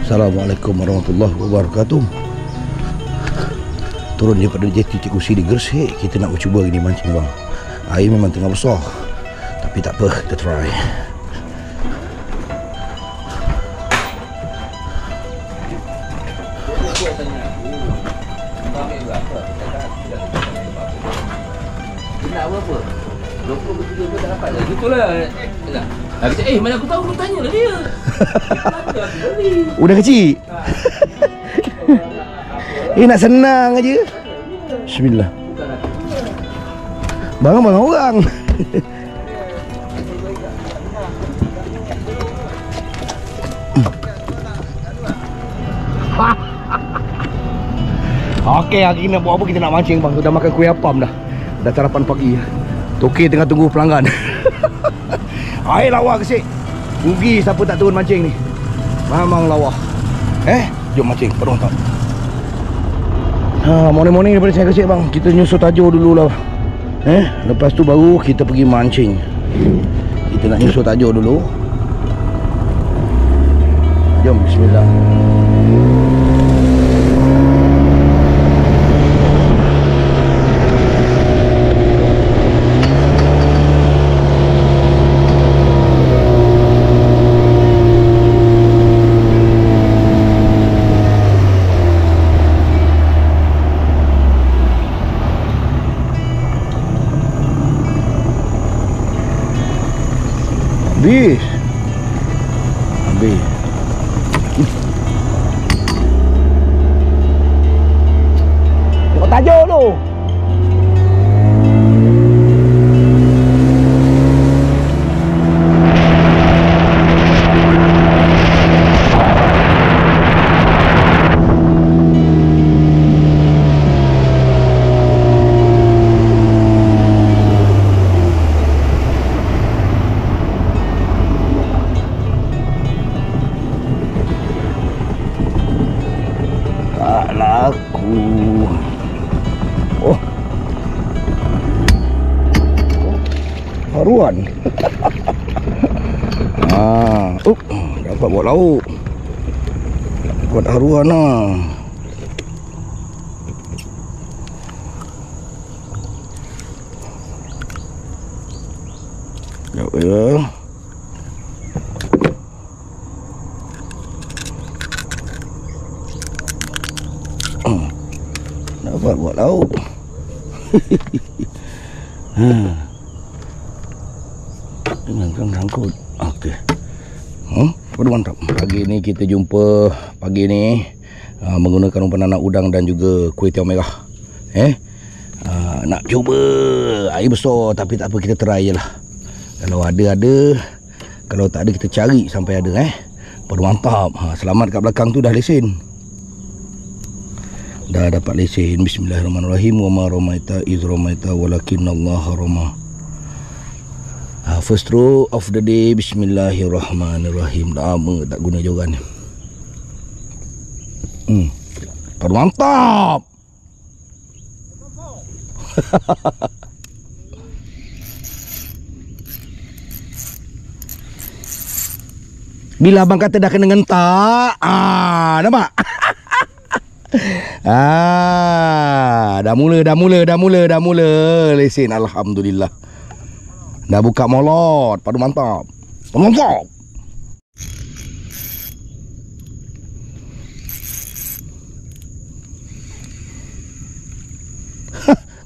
Assalamualaikum warahmatullahi wabarakatuh. Turun daripada jeti Cikgu Sidi Gresik, kita nak cuba gini mancing bang. Air memang tengah besar, tapi tak apa, kita try. Nak berapa? 23 pun tak dapat lah. Betul lah. Mana aku tahu, aku tanya lah dia. Udah kecil. Nak senang aja. Bismillah. Barang-barang orang. Okey, hari ni nak buat apa? Kita nak mancing bang. Dah makan kuih apam dah. Dah sarapan pagi. Toke tengah tunggu pelanggan. Air lawa kesik. Rugi siapa tak turun mancing ni. Memang lawa. Jom mancing, perong tak. Morning-morning daripada saya kesik bang. Kita nyusul tajuk dulu lah. Lepas tu baru kita pergi mancing. Kita nak nyusul tajuk dulu. Jom, bismillah. Habis. Tengok tajuk tu. Haruan. Dapat buat lauk. Buat haruan lah. Sekejap ya. Dapat buat lauk. Dengan sangkut. Okey. Waduh mantap. Pagi ni kita jumpa menggunakan umpan anak udang dan juga kuih tiaw merah. Nak cuba air besar, tapi tak apa, kita try je lah. Kalau ada, kalau tak ada kita cari sampai ada. Waduh mantap. Selamat kat belakang tu dah lesen. Dah dapat lesen. Bismillahirrahmanirrahim. Wa ma ramaita iz ramaita walakinnallaha rama. First throw of the day. Bismillahirrahmanirrahim. Lama tak guna joran ni. Mantap. Bila abang kata dah kena ngentak, nampak? Dah mula lesen, alhamdulillah. Dah buka molot, padu mantap. Mantap.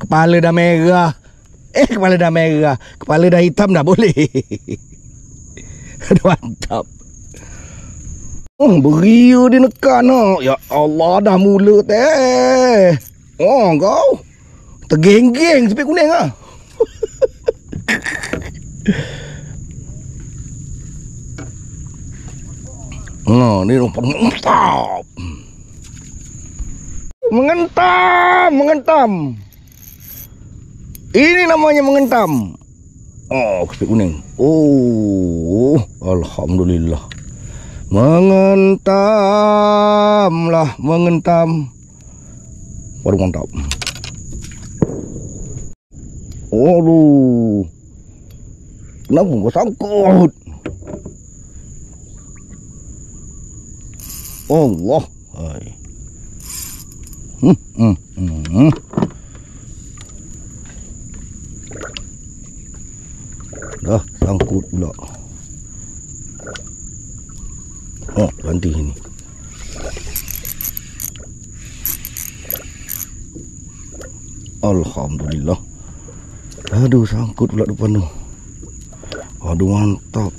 Kepala dah merah. Kepala dah merah. Kepala dah hitam dah boleh. Aduh mantap. Beria dia nekan. Ya Allah, dah mula teh. Kau tergeng-geng sepik kuning . Ni rumput mantap. Mengentam. Ini namanya mengentam. Sepik kuning. Alhamdulillah. Mengentam. Baru mantap. Aduh. Kenapa kau sangkut? Allah. Hai. Dah sangkut pula. Oh, ganti sini. Alhamdulillah. Aduh, sangkut pula depan tu. Aduh, mantap.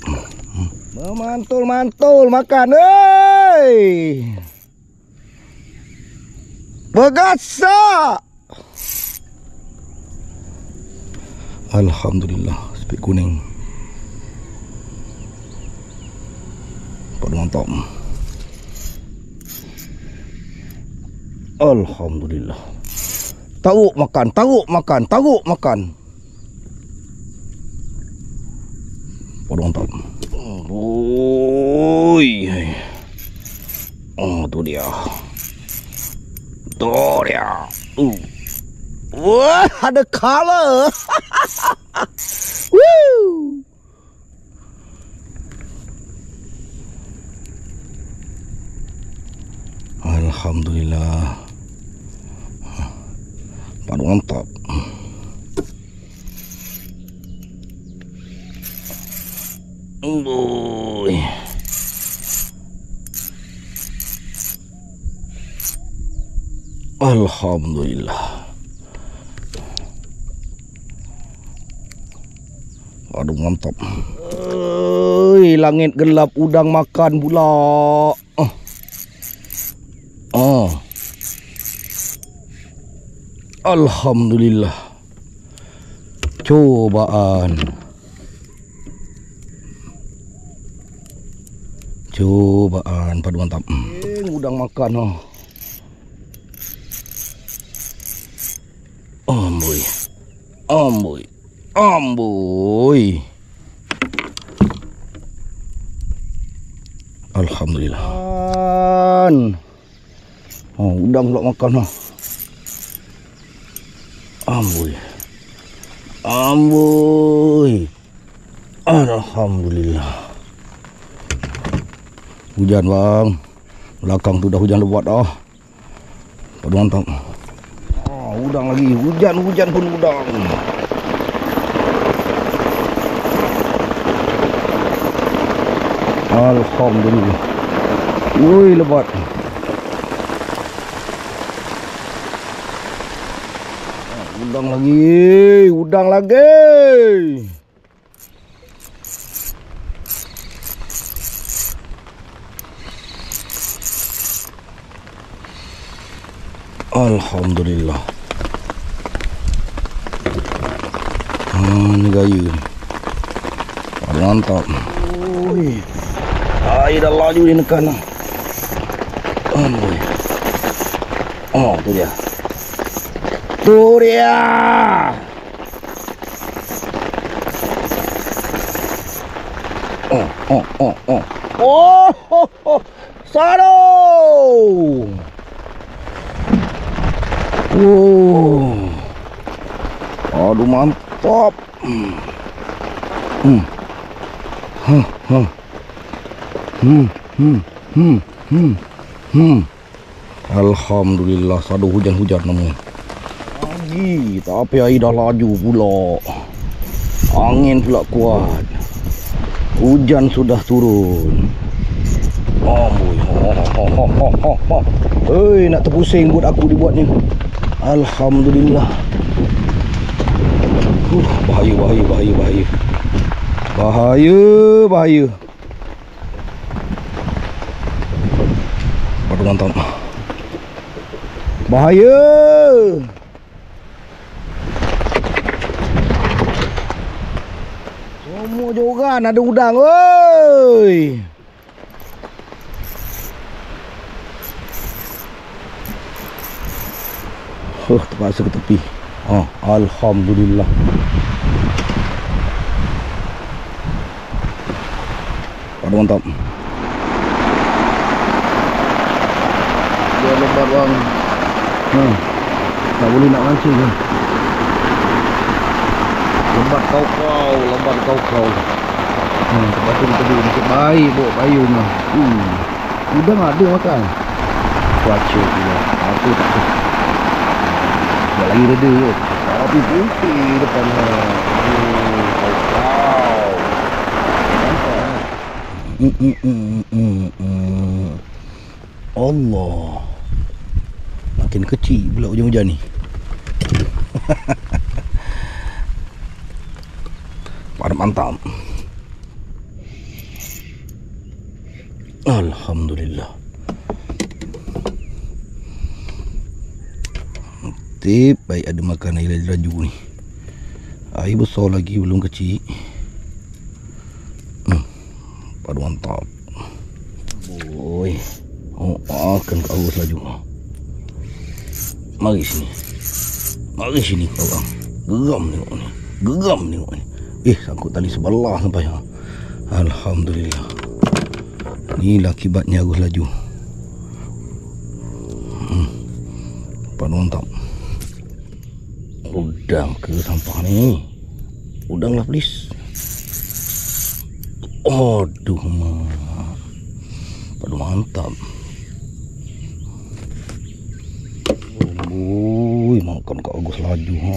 Mantul makan, hei. Bergasak. Alhamdulillah, spek kuning. Aduh, mantap. Alhamdulillah. Tauk makan. Aduh, mantap. Oi. Oh, tu dia. Wah, ada color. Woo. Alhamdulillah. Aduh, mantap. Oi. Alhamdulillah. Aduh, mantap. Oi, langit gelap, udang makan pula. Alhamdulillah. Cobaan. Padu mantap. Udang makan. Amboi. Alhamdulillah. Oh, udang pula makan. Amboi. Alhamdulillah. Hujan, bang. Belakang tu dah hujan lebat dah. Padu mantap. Udang lagi. Hujan pun udang. Alhamdulillah. Woi, lebat. Udang lagi. Alhamdulillah. Ini gaya. Mantap. Air dah laju di nekan. Oh, tu dia. Sado. Aduh, mantap. Alhamdulillah, sado hujan-hujan namun. Tapi air dah laju pula. Angin pula kuat. Hujan sudah turun. Hei, nak terpusing buat aku dibuat ni. Alhamdulillah. Bahaya. Aduh, mantap. Bahaya. Semua joran ada udang, oi. Terpaksa ke tepi. Alhamdulillah. Aduh, mantap. Dia lebat, bang. Tak boleh nak mancing kan. Lebat kau. Lepas tu kita duduk baik bawa payung lah. Udang ada makan. Cuaca pula. Apa tak tahu. Sekejap lagi reda kot. Tapi putih depan. Allah. Makin kecil pula hujan-hujan ni. Pada mantap. Alhamdulillah. Tip baik ada makan air laju ni. Air besar lagi belum kecil. Pada mantap. Boy. Oh, akan ke arus laju. Mari sini. Mari sini korang. Geram tengok ni. Geram tengok ni. Sangkut tali sebelah sampai ha. Alhamdulillah. Inilah akibatnya arus laju. Pada mantap. Udang ke sampah ni? Udang lah please. Aduh mak. Pada mantap. Makan kat arus laju ha.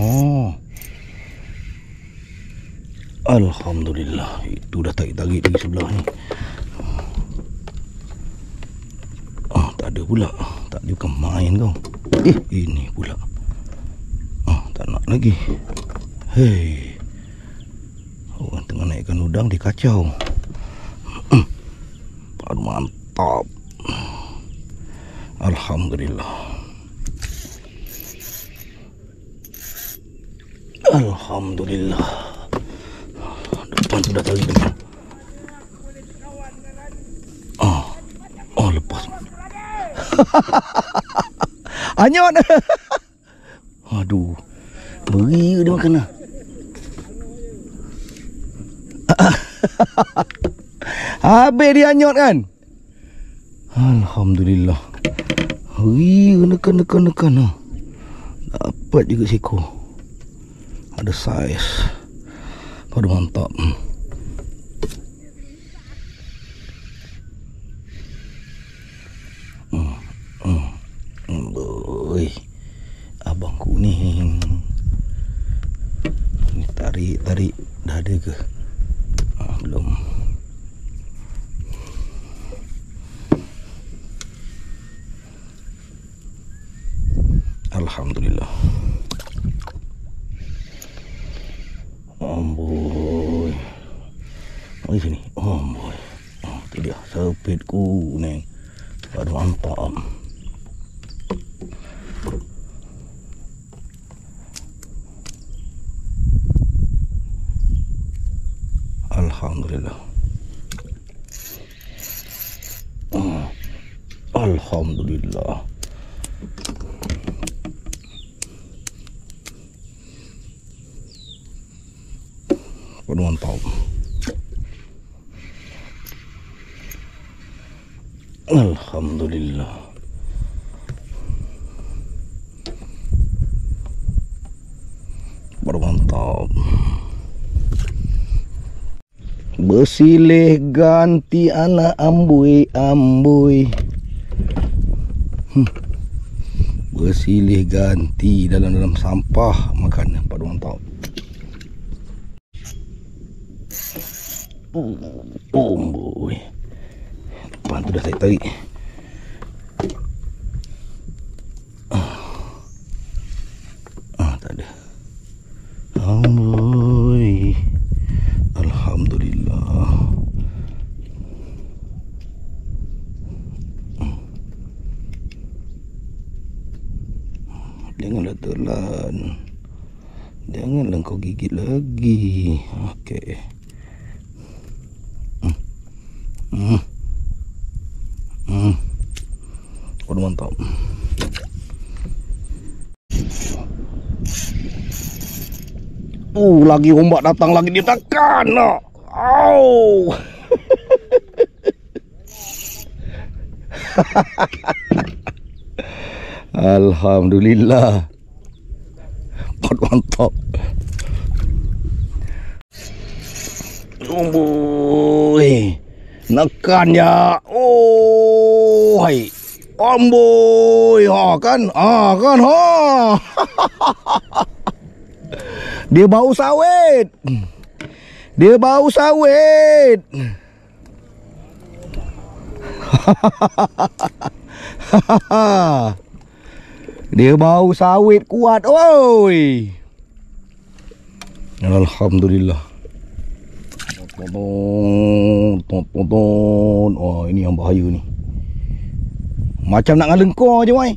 Alhamdulillah. Itu dah tarik-tarik lagi sebelah ni. Tak ada pula. Tak ada, bukan main kau. Ini pula. Tak nak lagi. Hei. Orang tengah naikkan udang dia kacau. Aduh mantap. Alhamdulillah. Alhamdulillah. Depan tu dah tarik depan. Lepas. Anyot. Aduh. Beri dia makan lah. Habis dia anyot kan. Alhamdulillah. Nekan. Dapat juga seekor. Ada saiz. Pada mantap. Boy. Abang kuning. Ni tarik. Dah ada ke? Belum. Alhamdulillah. Boy. Mari sini. Boy. Tu dia sepit kuning. Pada mantap. Alhamdulillah. Alhamdulillah. Pada mantap. Alhamdulillah. Pada mantap. Bersilih ganti anak amboi. Bersilih ganti dalam sampah makan. Pada mantap. Boy. Depan tu dah tarik. Tak ada. Boy. Alhamdulillah. Janganlah telan. Janganlah kau gigit lagi. Okey. Pada mantap. Lagi ombak datang lagi dia tekan nak. Alhamdulillah. Pada mantap. Boy. Nekan ya. Amboi. Amboi. Ha kan? Ha kan? Ha. Dia bau sawit. Dia bau sawit. Dia bau sawit kuat. Oi. Alhamdulillah. Oh, ini yang bahaya ni. Macam nak ngalengkor je, wai.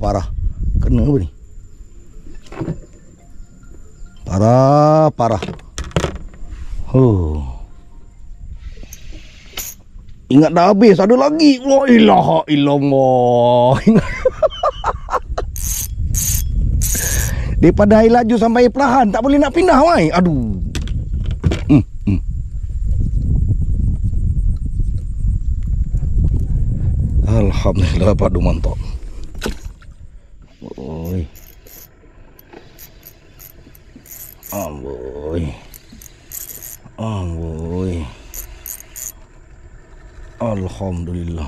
Parah. Kena apa ni? Parah. Ingat dah habis, ada lagi. La ilaha illallah. Daripada air laju sampai air perlahan, tak boleh nak pindah, wai. Aduh. Alhamdulillah, padu mantap. Oi. Amboi. Alhamdulillah.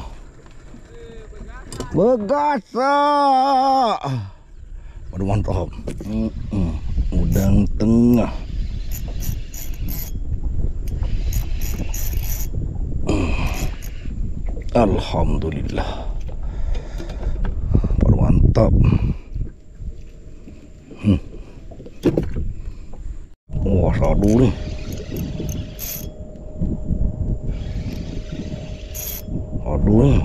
Bergasak. Padu mantap. Udang tengah. Alhamdulillah. Padu mantap. Wah, sadu ni. Aduh ni.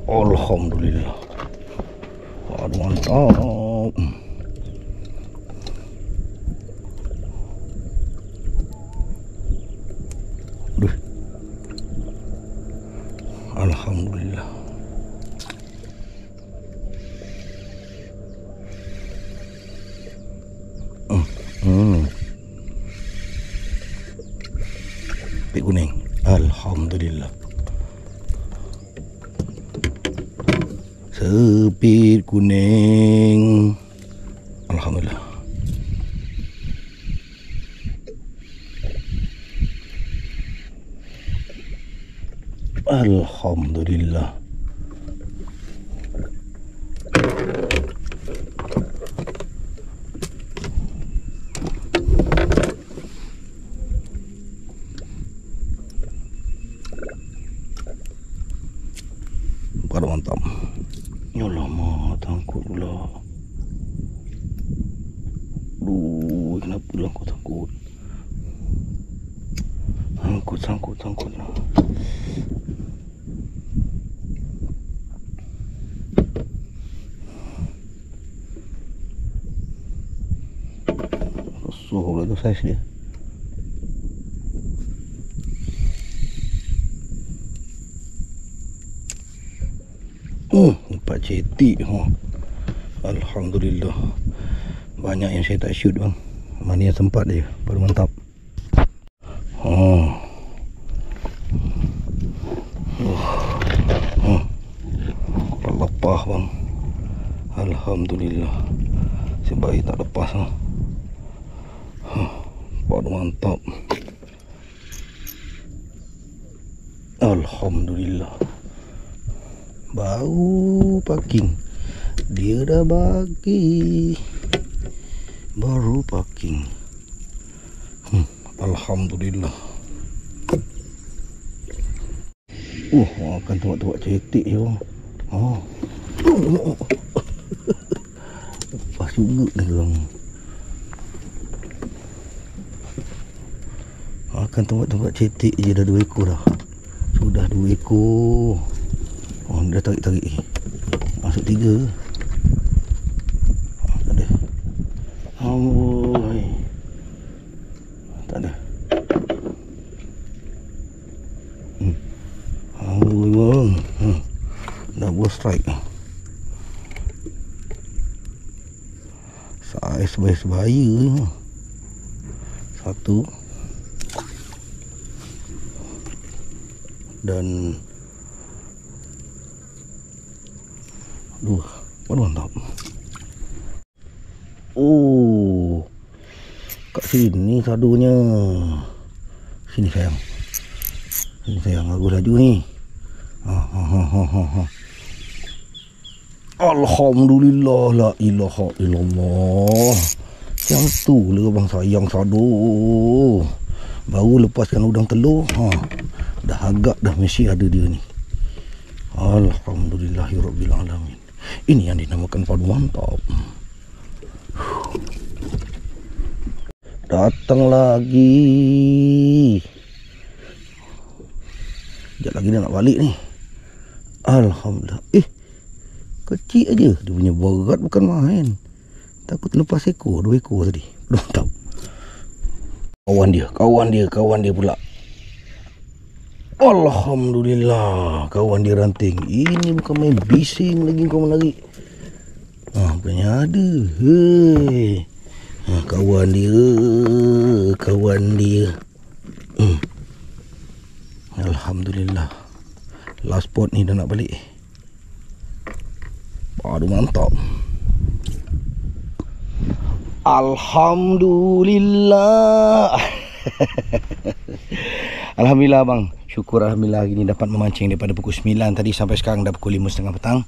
Alhamdulillah. Padu mantap. Alhamdulillah. Pik kuning. Alhamdulillah. Sepit kuning. Alhamdulillah. Alhamdulillah. Pada mantap. Yalah mak, tangkut pula. Duh, kenapa lah kau takut? Sangkut lah. Rosoh lah tu saiz dia. Empat cetik. Alhamdulillah. Banyak yang saya tak shoot, bang. Mana yang sempat dia. Baru mantap. Lepas, bang. Alhamdulillah. Sebaik tak lepas. Baru mantap. Alhamdulillah. Baru parking. Dia dah bagi. Baru parking. Alhamdulillah. Akan tengok-tengok cetik je, bang. Lepas juga ni, bang. Akan tengok-tengok cetik je, dah 2 ekor dah. Sudah 2 ekor. Dia tarik-tarik. Masuk 3. Tak ada. Amboi. Tak ada. Amboi, bang. Double strike. Saiz sebaya-sebaya ni. 1 Dan aduh, mantap. Oh, kat sini sadunya. Sini sayang. Sini sayang, aku laju ni. Alhamdulillah, la ilaha illallah. Macam tu lah bang sayang sadu. Baru lepaskan udang telur. Dah agak dah mesti ada dia ni. Alhamdulillahirabbil alamin. Ini yang dinamakan padu mantap. Datang lagi. Sekejap lagi dia nak balik ni. Alhamdulillah. Kecil aja. Dia punya berat bukan main. Takut lepas ekor. 2 ekor tadi. Mantap. Kawan dia pula. Alhamdulillah. Kawan dia ranting. Ini bukan main bising lagi kau menarik. Punya ada. Hei. Kawan dia. Alhamdulillah. Last spot ni dah nak balik. Aduh, mantap. Alhamdulillah. Alhamdulillah bang. Syukur alhamdulillah hari ni dapat memancing daripada pukul 9 tadi sampai sekarang dah pukul 5.30 petang.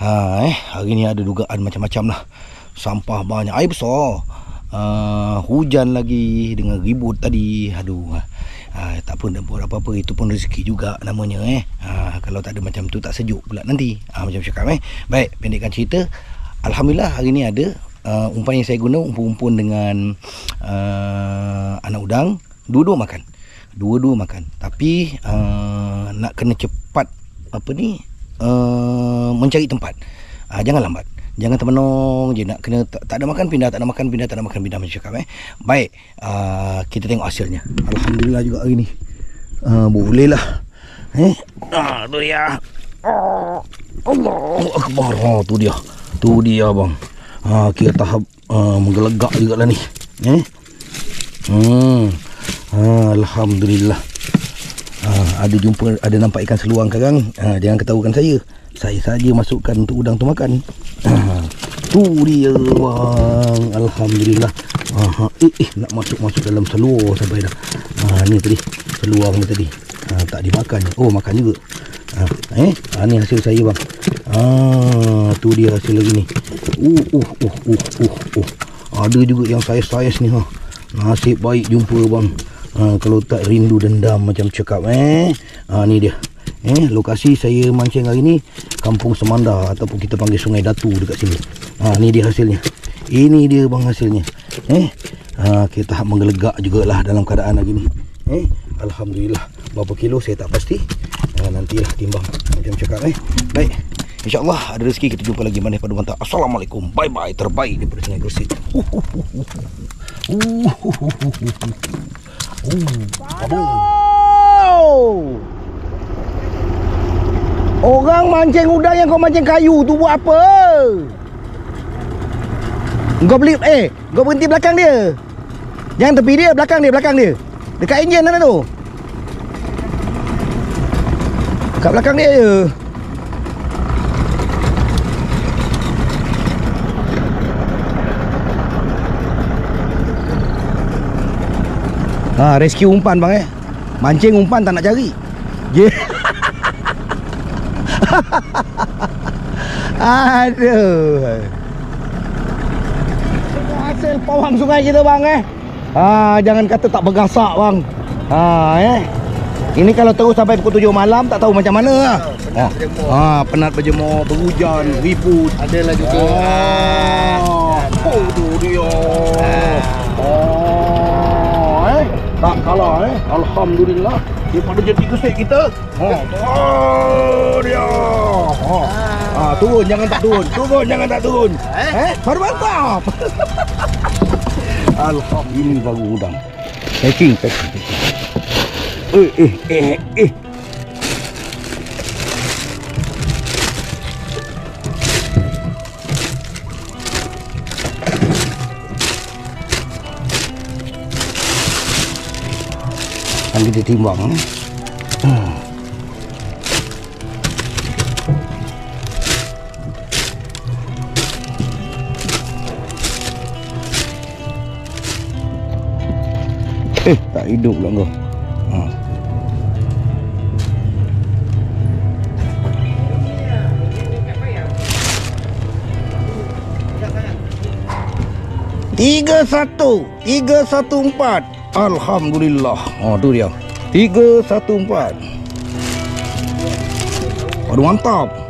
Hari ni ada dugaan macam-macam lah. Sampah banyak, air besar. Hujan lagi dengan ribut tadi. Aduh. Tak pun tak buat apa-apa. Itu pun rezeki juga namanya. Kalau tak ada macam tu tak sejuk pula nanti. Macam cakap Baik, pendekkan cerita. Alhamdulillah hari ni ada umpan yang saya guna, umpun-umpun dengan anak udang. Dua-dua makan. Tapi nak kena cepat mencari tempat. Jangan lambat. Jangan termenung je, nak kena tak ada makan pindah, tak ada makan pindah macam cakap Baik, kita tengok hasilnya. Alhamdulillah juga hari ni. Boleh lah. Tu dia. Allahu akbar. Tu dia bang. Kira tahap menggelegak juga lah ni. Alhamdulillah. Ada nampak ikan seluang sekarang. Jangan ketahukan saya. Saya saja masukkan untuk udang tu makan. Tu dia bang. Alhamdulillah. Nak masuk dalam seluar sampai dah. Ni tadi seluar ni tadi. Tak dimakan. Oh, makan juga. Ni hasil saya bang. Tu dia hasil lagi ni. Ada juga yang saiz-saiz ni. Nasib baik jumpa bang. Kalau tak rindu dendam macam cakap. Ni dia. Lokasi saya mancing hari ni Kampung Semanda ataupun kita panggil Sungai Datu dekat sini. Ni dia hasilnya. Ini dia bang hasilnya. Kita tahap menggelegak jugalah dalam keadaan lagi ni. Alhamdulillah. Berapa kilo saya tak pasti. Nantilah timbang macam cakap. Baik. InsyaAllah ada rezeki kita jumpa lagi mana pada mantap. Assalamualaikum. Bye bye. Terbaik daripada Sungai Gresik. Orang mancing udang yang kau mancing kayu tu buat apa? Kau beli kau berhenti belakang dia. Jangan tepi dia, belakang dia. Dekat enjin mana tu? Kat belakang dia je. Rescue umpan bang Mancing umpan tak nak cari. Aduh. Hasil pawang sungai kita bang jangan kata tak bergasak bang. Ini kalau terus sampai pukul 7 malam tak tahu macam mana. Penat berjemur, berhujan, ribut. Adalah juga. Tu dia. Tak kalah Alhamdulillah. Daripada jeti Gresik kita. Dia. Turun jangan tak turun. Jangan tak turun. Baru mantap. Alhamdulillah baru udang. Packing. Kita timbang. Tak hidup pula kau. Ha. Tiga satu 314. Alhamdulillah. Oh tu dia. 314. Aduh mantap.